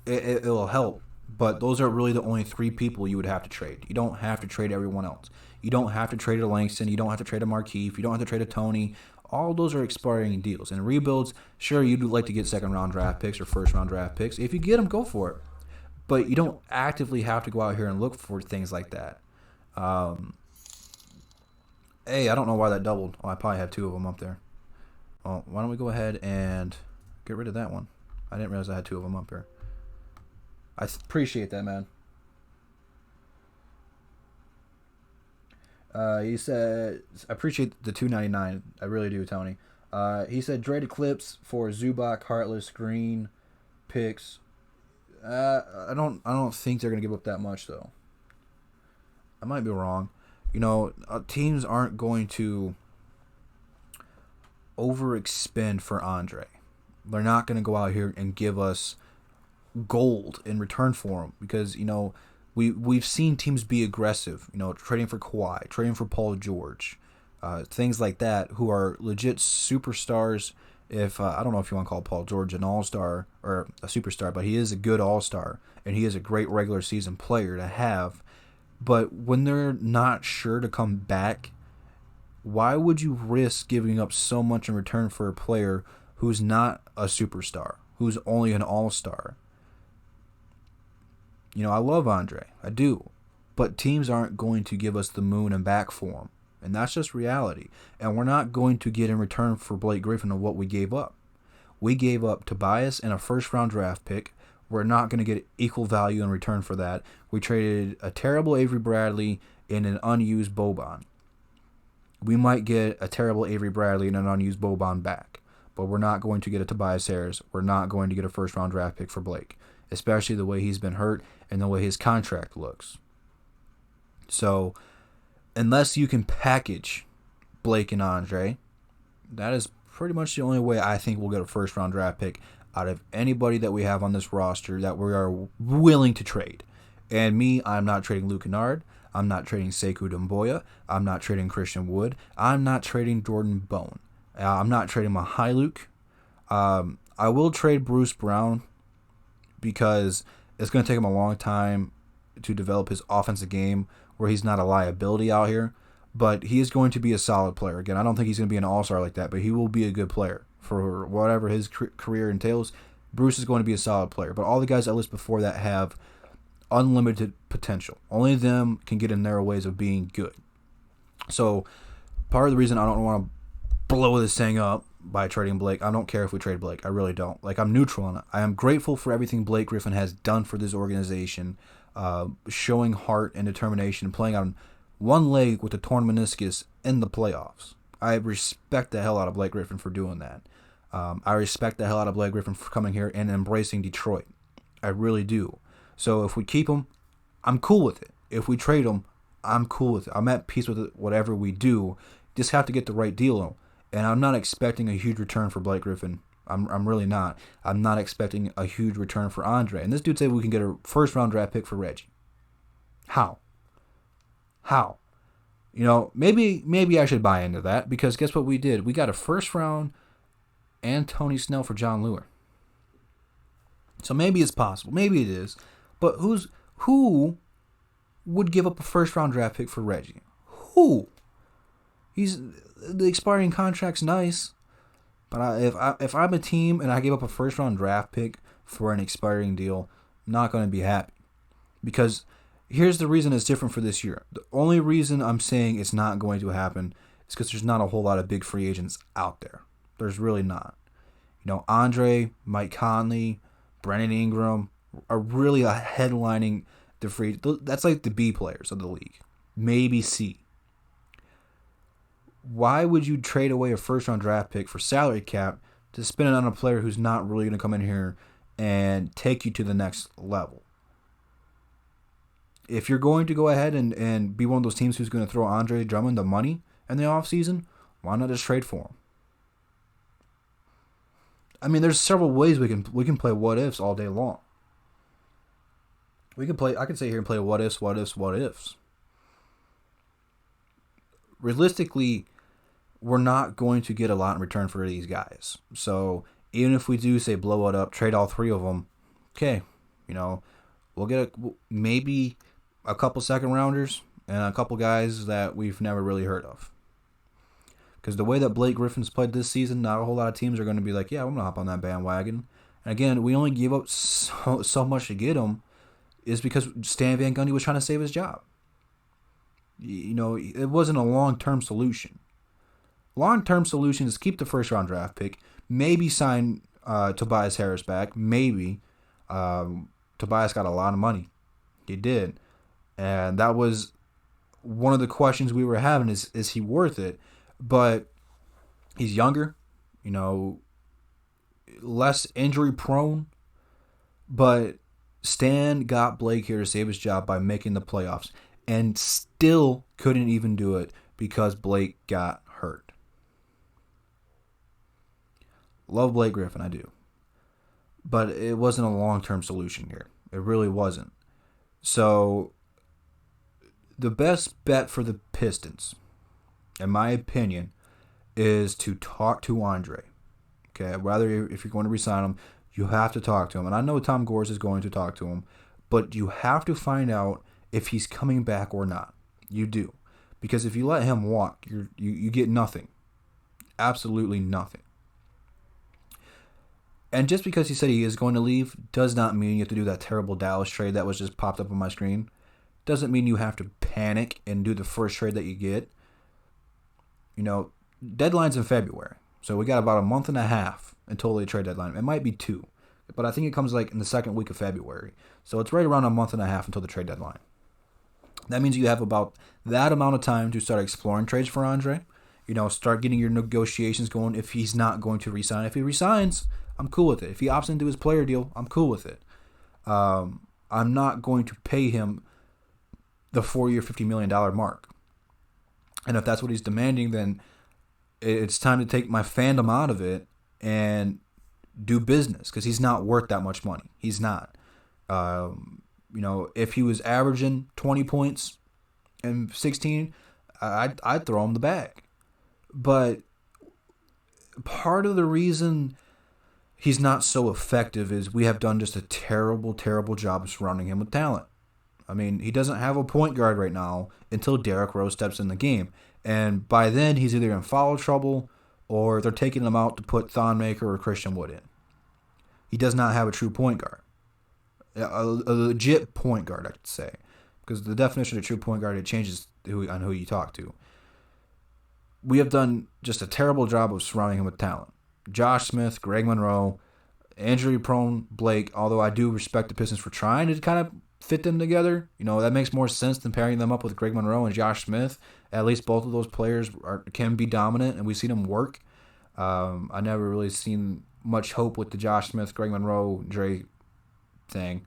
It'll help. But those are really the only three people you would have to trade. You don't have to trade everyone else. You don't have to trade a Langston. You don't have to trade a Markieff. You don't have to trade a Tony. All those are expiring deals. And rebuilds, sure, you'd like to get second-round draft picks or first-round draft picks. If you get them, go for it. But you don't actively have to go out here and look for things like that. Hey, I don't know why that doubled. Oh, I probably have two of them up there. Well, why don't we go ahead and get rid of that one? I didn't realize I had two of them up here. I appreciate that, man. He said, I appreciate the $2.99. I really do, Tony. He said, trade Eclipse for Zubac, Heartless, Green, picks. I don't think they're gonna give up that much though. I might be wrong. Teams aren't going to overexpend for Andre. They're not going to go out here and give us gold in return for him because we've seen teams be aggressive. Trading for Kawhi, trading for Paul George, things like that, who are legit superstars. If I don't know if you want to call Paul George an all-star or a superstar, but he is a good all-star and he is a great regular season player to have. But when they're not sure to come back, why would you risk giving up so much in return for a player who's not a superstar, who's only an all-star? I love Andre. I do. But teams aren't going to give us the moon and back for him. And that's just reality. And we're not going to get in return for Blake Griffin of what we gave up. We gave up Tobias and a first-round draft pick. We're not going to get equal value in return for that. We traded a terrible Avery Bradley and an unused Boban. We might get a terrible Avery Bradley and an unused Boban back. But we're not going to get a Tobias Harris. We're not going to get a first-round draft pick for Blake, especially the way he's been hurt and the way his contract looks. So, unless you can package Blake and Andre, that is pretty much the only way I think we'll get a first-round draft pick out of anybody that we have on this roster that we are willing to trade. And me, I'm not trading Luke Kennard. I'm not trading Sekou Doumbouya. I'm not trading Christian Wood. I'm not trading Jordan Bone. I'm not trading Mihailuk. I will trade Bruce Brown because it's going to take him a long time to develop his offensive game where he's not a liability out here. But he is going to be a solid player. Again, I don't think he's going to be an all-star like that, but he will be a good player for whatever his career entails. Bruce is going to be a solid player. But all the guys I listed before that have unlimited potential. Only them can get in narrow ways of being good. So part of the reason I don't want to blow this thing up by trading Blake, I don't care if we trade Blake. I really don't. I'm neutral on it. I am grateful for everything Blake Griffin has done for this organization, showing heart and determination, playing on one leg with a torn meniscus in the playoffs. I respect the hell out of Blake Griffin for doing that. I respect the hell out of Blake Griffin for coming here and embracing Detroit. I really do. So if we keep him, I'm cool with it. If we trade him, I'm cool with it. I'm at peace with it, whatever we do. Just have to get the right deal. And I'm not expecting a huge return for Blake Griffin. I'm really not. I'm not expecting a huge return for Andre. And this dude said we can get a first-round draft pick for Reggie. How? Maybe I should buy into that because guess what we did? We got a first-round and Tony Snell for John Lewis. So maybe it's possible. Maybe it is. But who would give up a first-round draft pick for Reggie? Who? The expiring contract's nice, but if I'm a team and I gave up a first-round draft pick for an expiring deal, I'm not going to be happy. Because here's the reason it's different for this year. The only reason I'm saying it's not going to happen is because there's not a whole lot of big free agents out there. There's really not. Andre, Mike Conley, Brandon Ingram are really headlining the free. That's like the B players of the league, maybe C. Why would you trade away a first-round draft pick for salary cap to spend it on a player who's not really going to come in here and take you to the next level? If you're going to go ahead and be one of those teams who's going to throw Andre Drummond the money in the offseason, why not just trade for him? I mean, there's several ways we can play what ifs all day long. I can sit here and play what ifs. Realistically, we're not going to get a lot in return for these guys. So even if we do say blow it up, trade all three of them, okay, we'll get maybe a couple second rounders and a couple guys that we've never really heard of. Because the way that Blake Griffin's played this season, not a whole lot of teams are going to be like, yeah, I'm going to hop on that bandwagon. And again, we only gave up so much to get him is because Stan Van Gundy was trying to save his job. It wasn't a long-term solution. Long-term solution is keep the first-round draft pick, maybe sign Tobias Harris back, maybe. Tobias got a lot of money. He did. And that was one of the questions we were having is he worth it? But he's younger, less injury prone. But Stan got Blake here to save his job by making the playoffs. and still couldn't even do it because Blake got hurt. Love Blake Griffin, I do. But it wasn't a long-term solution here. It really wasn't. So, the best bet for the Pistons, in my opinion, is to talk to Andre. Okay, rather if you're going to resign him, you have to talk to him. And I know Tom Gores is going to talk to him, but you have to find out if he's coming back or not. You do. Because if you let him walk, you get nothing. Absolutely nothing. And just because he said he is going to leave does not mean you have to do that terrible Dallas trade that was just popped up on my screen. Doesn't mean you have to panic and do the first trade that you get. You know, deadline's in February. So we got about a month and a half until the trade deadline. It might be 2. But I think it comes like in the second week of February. So it's right around a month and a half until the trade deadline. That means you have about that amount of time to start exploring trades for Andre. You know, start getting your negotiations going if he's not going to resign. If he resigns, I'm cool with it. If he opts into his player deal, I'm cool with it. I'm not going to pay him the 4-year, $50 million mark. And if that's what he's demanding, then it's time to take my fandom out of it and do business, because he's not worth that much money. He's not. You know, if he was averaging 20 points and 16, I'd throw him the bag. But part of the reason he's not so effective is we have done just a terrible, terrible job of surrounding him with talent. I mean, he doesn't have a point guard right now until Derrick Rose steps in the game. And by then, he's either in foul trouble or they're taking him out to put Thonmaker or Christian Wood in. He does not have a true point guard. A legit point guard, I could say. Because the definition of true point guard, it changes on who you talk to. We have done just a terrible job of surrounding him with talent. Josh Smith, Greg Monroe, injury-prone Blake, although I do respect the Pistons for trying to kind of fit them together. You know, that makes more sense than pairing them up with Greg Monroe and Josh Smith. At least both of those players can be dominant, and we've seen them work. I never really seen much hope with the Josh Smith, Greg Monroe, Dre thing.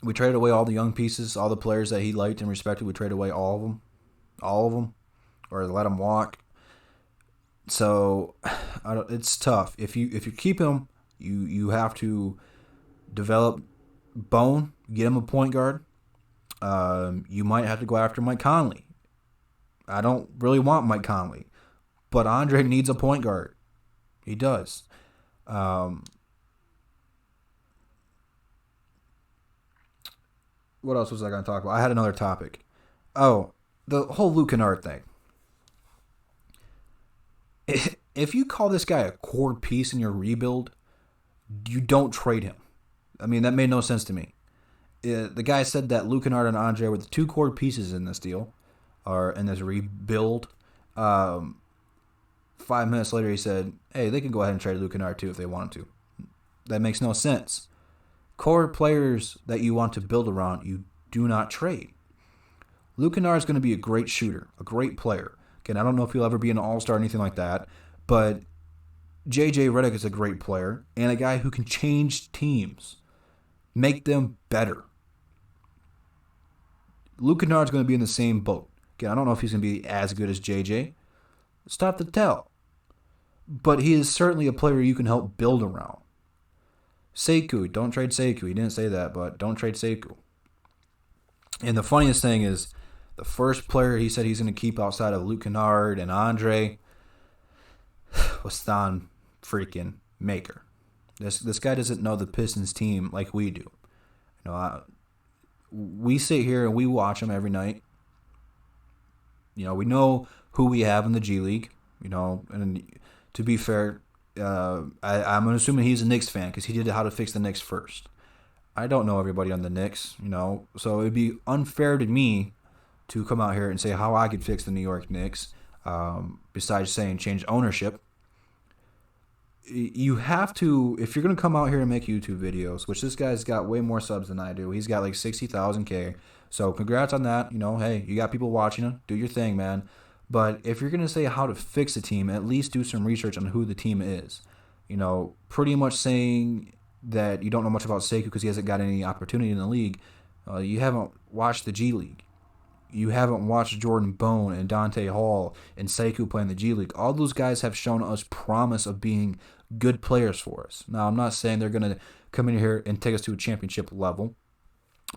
We traded away all the young pieces, all the players that he liked and respected. We traded away all of them, or let them walk. So it's tough. If you keep him, you have to develop bone, get him a point guard. You might have to go after Mike Conley. I don't really want Mike Conley, but Andre needs a point guard. He does. What else was I going to talk about? I had another topic. Oh, the whole Luke Kennard thing. If you call this guy a core piece in your rebuild, you don't trade him. I mean, that made no sense to me. The guy said that Luke Kennard and Andre were the 2 core pieces in this deal, or in this rebuild. 5 minutes later, he said, hey, they can go ahead and trade Luke Kennard too if they wanted to. That makes no sense. Core players that you want to build around, you do not trade. Luke Kennard is going to be a great shooter, a great player. Again, I don't know if he'll ever be an all-star or anything like that, but J.J. Redick is a great player and a guy who can change teams, make them better. Luke Kennard's going to be in the same boat. Again, I don't know if he's going to be as good as J.J. It's tough to tell. But he is certainly a player you can help build around. Sekou, don't trade Sekou. He didn't say that, but don't trade Sekou. And the funniest thing is, the first player he said he's going to keep outside of Luke Kennard and Andre was Thon freaking Maker. This guy doesn't know the Pistons team like we do. You know, we sit here and we watch them every night. You know, we know who we have in the G League. You know, and to be fair, I'm assuming he's a Knicks fan because he did How to Fix the Knicks first. I don't know everybody on the Knicks, you know, so it'd be unfair to me to come out here and say how I could fix the New York Knicks, besides saying change ownership. You have to, if you're going to come out here and make YouTube videos, which this guy's got way more subs than I do. He's got like 60,000 K. So congrats on that. You know, hey, you got people watching him. Do your thing, man. But if you're going to say how to fix a team, at least do some research on who the team is. You know, pretty much saying that you don't know much about Sekou because he hasn't got any opportunity in the league. You haven't watched the G League. You haven't watched Jordan Bone and Dante Hall and Sekou play in the G League. All those guys have shown us promise of being good players for us. Now, I'm not saying they're going to come in here and take us to a championship level,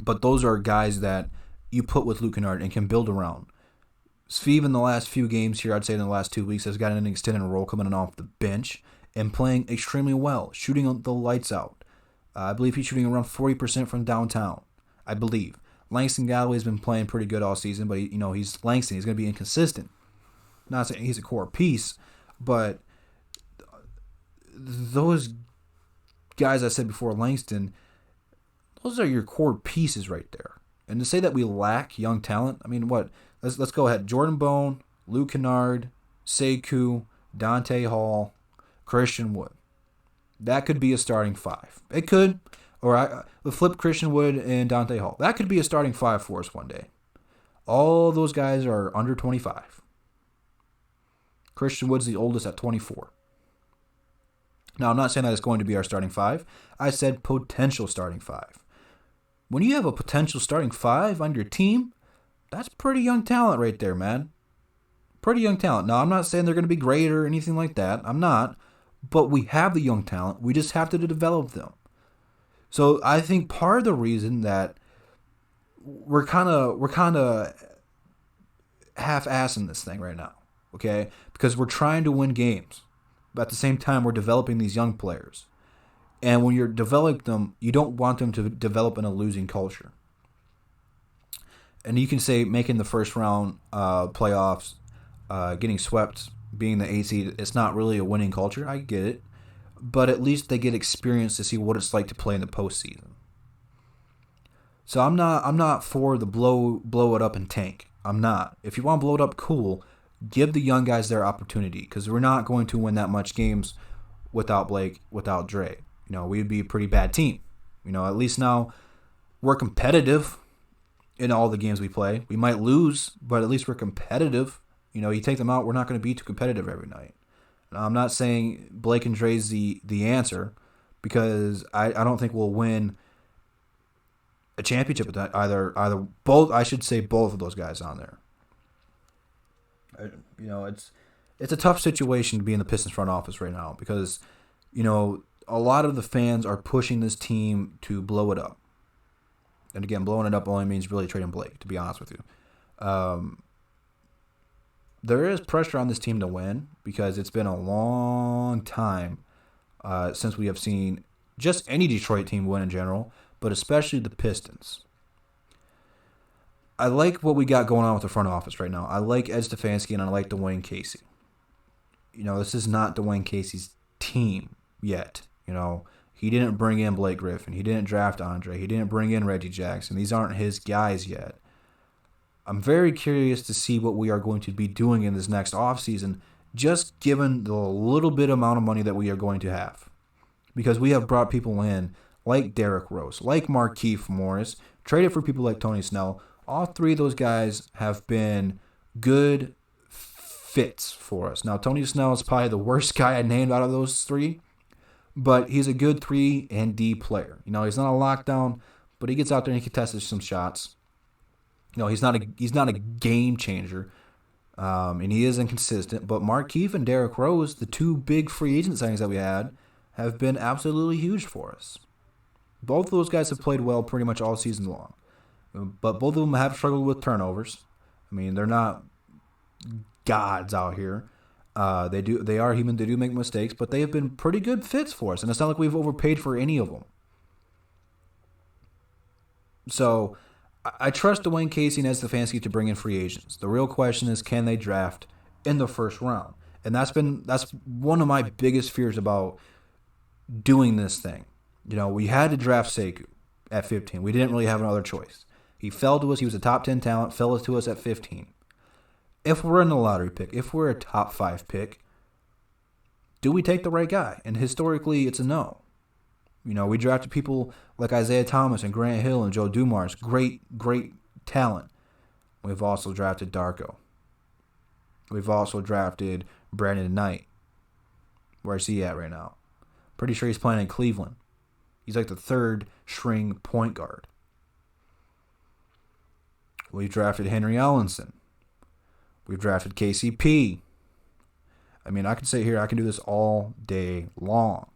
but those are guys that you put with Luke Kennard and can build around. Sviv in the last few games here, I'd say in the last 2 weeks, has gotten an extended role coming off the bench and playing extremely well, shooting the lights out. I believe he's shooting around 40% from downtown, I believe. Langston Galloway's been playing pretty good all season, but he's Langston. He's going to be inconsistent. Not saying he's a core piece, but those guys I said before, Langston, those are your core pieces right there. And to say that we lack young talent, I mean, what? Let's go ahead. Jordan Bone, Luke Kennard, Sekou, Dante Hall, Christian Wood. That could be a starting five. It could. Or flip Christian Wood and Dante Hall. That could be a starting five for us one day. All those guys are under 25. Christian Wood's the oldest at 24. Now, I'm not saying that it's going to be our starting five. I said potential starting five. When you have a potential starting five on your team, that's pretty young talent right there, man. Pretty young talent. Now, I'm not saying they're going to be great or anything like that. I'm not. But we have the young talent. We just have to develop them. So I think part of the reason that we're kind of half-assing this thing right now, okay? Because we're trying to win games, but at the same time we're developing these young players. And when you're developing them, you don't want them to develop in a losing culture. And you can say making the first round playoffs, getting swept, being the 8 seed, it's not really a winning culture. I get it. But at least they get experience to see what it's like to play in the postseason. So I'm not for the blow it up and tank. I'm not. If you want to blow it up, cool. Give the young guys their opportunity, because we're not going to win that much games without Blake, without Dre. We'd be a pretty bad team. At least now we're competitive in all the games we play. We might lose, but at least we're competitive. You take them out, we're not going to be too competitive every night. I'm not saying Blake and Dre's the answer, because I don't think we'll win a championship with that either both. I should say both of those guys on there. It's a tough situation to be in the Pistons front office right now, because a lot of the fans are pushing this team to blow it up. And again, blowing it up only means really trading Blake, to be honest with you. There is pressure on this team to win, because it's been a long time since we have seen just any Detroit team win in general, but especially the Pistons. I like what we got going on with the front office right now. I like Ed Stefanski and I like Dwayne Casey. This is not Dwayne Casey's team yet. He didn't bring in Blake Griffin. He didn't draft Andre. He didn't bring in Reggie Jackson. These aren't his guys yet. I'm very curious to see what we are going to be doing in this next offseason, just given the little bit amount of money that we are going to have. Because we have brought people in like Derrick Rose, like Markieff Morris, traded for people like Tony Snell. All three of those guys have been good fits for us. Now, Tony Snell is probably the worst guy I named out of those three, but he's a good 3 and D player. He's not a lockdown, but he gets out there and he contests some shots. He's not a game changer, and he is inconsistent. But Markieff and Derrick Rose, the two big free agent signings that we had, have been absolutely huge for us. Both of those guys have played well pretty much all season long, but both of them have struggled with turnovers. I mean, they're not gods out here. They are human. They do make mistakes, but they have been pretty good fits for us, and it's not like we've overpaid for any of them. So I trust Dwayne Casey and Ed Stefanski to bring in free agents. The real question is, can they draft in the first round? And that's one of my biggest fears about doing this thing. We had to draft Sekou at 15. We didn't really have another choice. He fell to us. He was a top 10 talent, fell to us at 15. If we're in the lottery pick, if we're a top 5 pick, do we take the right guy? And historically, it's a no. We drafted people like Isaiah Thomas and Grant Hill and Joe Dumars. Great talent. We've also drafted Darko. We've also drafted Brandon Knight. Where's he at right now? Pretty sure he's playing in Cleveland. He's like the 3rd string point guard. We've drafted Henry Ellenson. We've drafted KCP. I mean, I can sit here, I can do this all day long.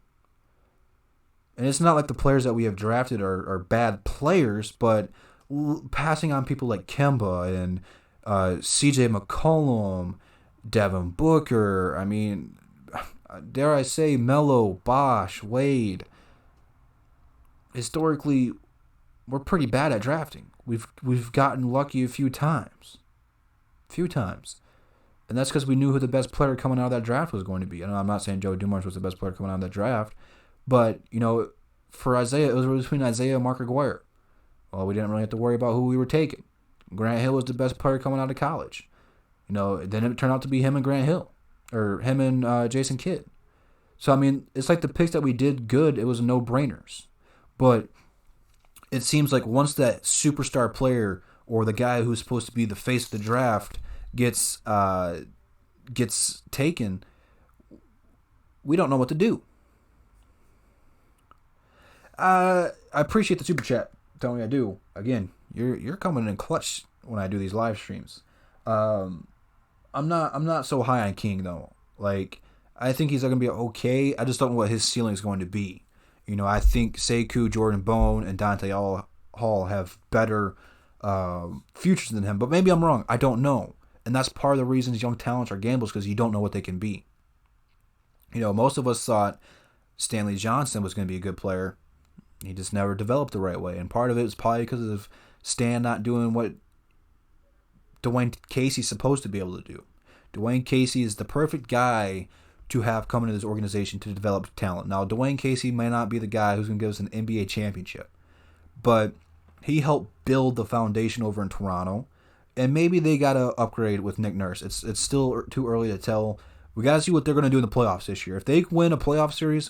And it's not like the players that we have drafted are bad players, but passing on people like Kemba and CJ McCollum, Devin Booker, I mean, dare I say Melo, Bosh, Wade. Historically, we're pretty bad at drafting. We've gotten lucky a few times. And that's because we knew who the best player coming out of that draft was going to be. And I'm not saying Joe Dumars was the best player coming out of that draft, but, for Isaiah, it was between Isaiah and Mark Aguirre. Well, we didn't really have to worry about who we were taking. Grant Hill was the best player coming out of college. Then it turned out to be him and Grant Hill, or him and Jason Kidd. So, I mean, it's like the picks that we did good, it was no-brainers. But it seems like once that superstar player or the guy who's supposed to be the face of the draft gets taken, we don't know what to do. I appreciate the super chat. Tell me I do. Again, you're coming in clutch when I do these live streams. I'm not so high on King though. Like, I think he's gonna be okay. I just don't know what his ceiling is going to be. I think Sekou, Jordan Bone, and Dante Hall have better futures than him. But maybe I'm wrong. I don't know. And that's part of the reasons young talents are gambles, because you don't know what they can be. Most of us thought Stanley Johnson was going to be a good player. He just never developed the right way. And part of it is probably because of Stan not doing what Dwayne Casey's supposed to be able to do. Dwayne Casey is the perfect guy to have come into this organization to develop talent. Now, Dwayne Casey may not be the guy who's going to give us an NBA championship, but he helped build the foundation over in Toronto, and maybe they got to upgrade with Nick Nurse. It's still too early to tell. We got to see what they're going to do in the playoffs this year. If they win a playoff series,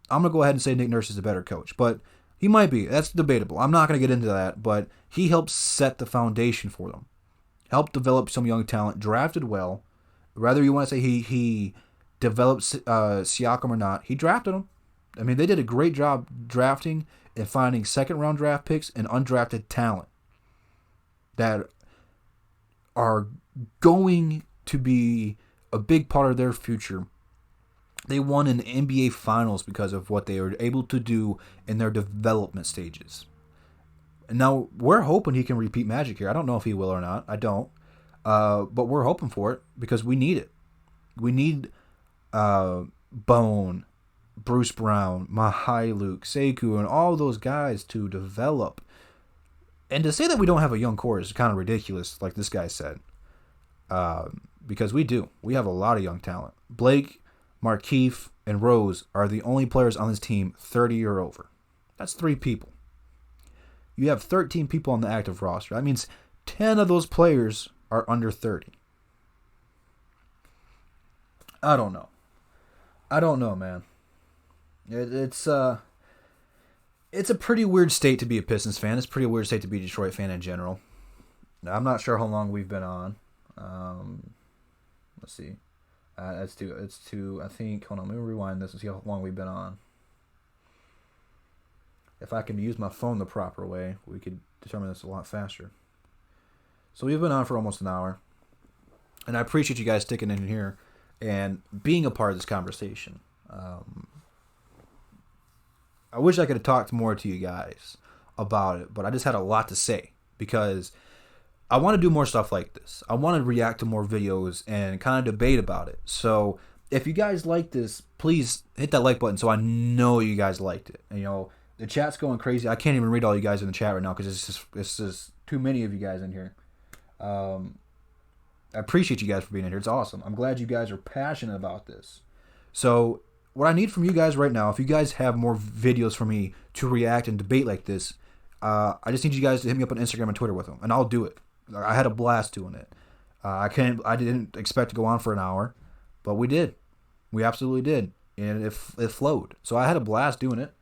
I'm going to go ahead and say Nick Nurse is a better coach, but he might be. That's debatable. I'm not going to get into that, but he helped set the foundation for them. Helped develop some young talent, drafted well. Whether you want to say he developed Siakam or not, he drafted him. I mean, they did a great job drafting and finding second-round draft picks and undrafted talent that are going to be a big part of their future. They won in the NBA Finals because of what they were able to do in their development stages. And now we're hoping he can repeat magic here. I don't know if he will or not. I don't. But we're hoping for it because we need it. We need Bone, Bruce Brown, Mihailuk, Sekou, and all those guys to develop. And to say that we don't have a young core is kind of ridiculous, like this guy said. Because we do. We have a lot of young talent. Blake, Markeith, and Rose are the only players on this team 30 or over. That's 3 people. You have 13 people on the active roster. That means 10 of those players are under 30. I don't know, man. It's a pretty weird state to be a Pistons fan. It's a pretty weird state to be a Detroit fan in general. I'm not sure how long we've been on. Let's see. It's two. I think. Hold on. Let me rewind this and see how long we've been on. If I can use my phone the proper way, we could determine this a lot faster. So we've been on for almost an hour, and I appreciate you guys sticking in here and being a part of this conversation. I wish I could have talked more to you guys about it, but I just had a lot to say because I want to do more stuff like this. I want to react to more videos and kind of debate about it. So if you guys like this, please hit that like button so I know you guys liked it. And, the chat's going crazy. I can't even read all you guys in the chat right now because it's just too many of you guys in here. I appreciate you guys for being in here. It's awesome. I'm glad you guys are passionate about this. So what I need from you guys right now, if you guys have more videos for me to react and debate like this, I just need you guys to hit me up on Instagram and Twitter with them, and I'll do it. I had a blast doing it. I didn't expect to go on for an hour, but we did. We absolutely did, and it flowed. So I had a blast doing it,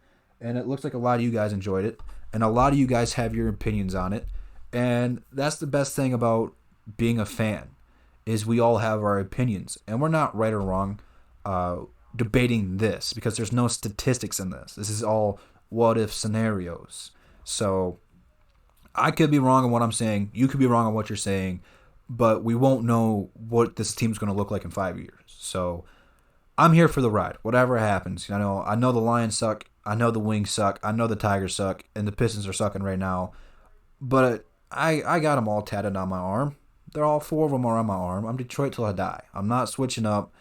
and it looks like a lot of you guys enjoyed it, and a lot of you guys have your opinions on it, and that's the best thing about being a fan, is we all have our opinions, and we're not right or wrong debating this, because there's no statistics in this. This is all what-if scenarios. So I could be wrong on what I'm saying. You could be wrong on what you're saying, but we won't know what this team's going to look like in 5 years. So I'm here for the ride. Whatever happens, I know the Lions suck. I know the Wings suck. I know the Tigers suck, and the Pistons are sucking right now. But I got them all tatted on my arm. They're all 4 of them are on my arm. I'm Detroit till I die. I'm not switching up.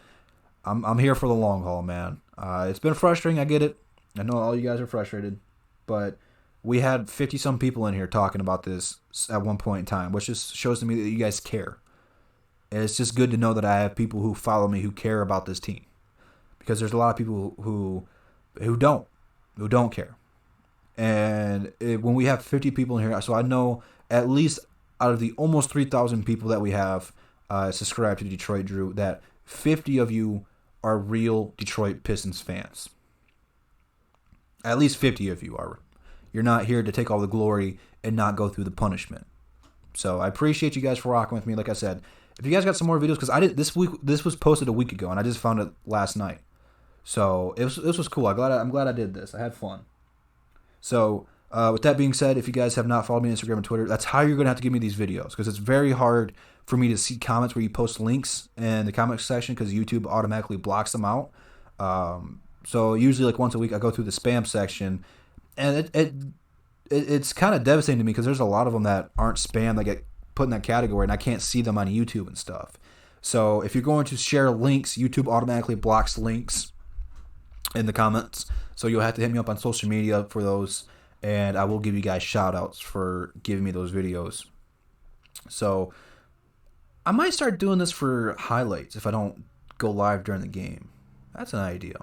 I'm here for the long haul, man. It's been frustrating. I get it. I know all you guys are frustrated, but we had 50-some people in here talking about this at one point in time, which just shows to me that you guys care. And it's just good to know that I have people who follow me who care about this team, because there's a lot of people who don't care. And when we have 50 people in here, so I know at least out of the almost 3,000 people that we have subscribed to Detroit Drew, that 50 of you are real Detroit Pistons fans. At least 50 of you are. You're not here to take all the glory and not go through the punishment. So I appreciate you guys for rocking with me. Like I said, if you guys got some more videos, because this was posted a week ago and I just found it last night. So this was cool. I'm glad I did this. I had fun. So with that being said, if you guys have not followed me on Instagram and Twitter, that's how you're going to have to give me these videos, because it's very hard for me to see comments where you post links in the comment section, because YouTube automatically blocks them out. So usually like once a week I go through the spam section, and it's kind of devastating to me, because there's a lot of them that aren't spam that get put in that category, and I can't see them on YouTube and stuff. So if you're going to share links, YouTube automatically blocks links in the comments. So you'll have to hit me up on social media for those, and I will give you guys shout outs for giving me those videos. So I might start doing this for highlights if I don't go live during the game. That's an idea.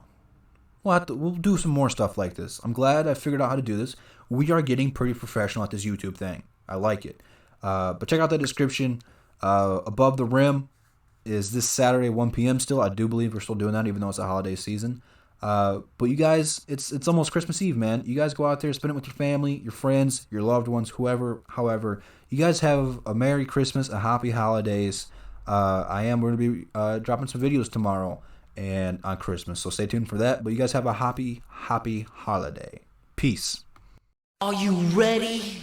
We'll do some more stuff like this. I'm glad I figured out how to do this. We are getting pretty professional at this YouTube thing. I like it. But check out the description. Above the Rim is this Saturday, 1 p.m. still. I do believe we're still doing that, even though it's a holiday season. But you guys, it's almost Christmas Eve, man. You guys go out there, spend it with your family, your friends, your loved ones, however. You guys have a Merry Christmas, a Happy Holidays. We're going to be dropping some videos tomorrow and on Christmas, so stay tuned for that. But you guys have a happy holiday. Peace. Are you ready?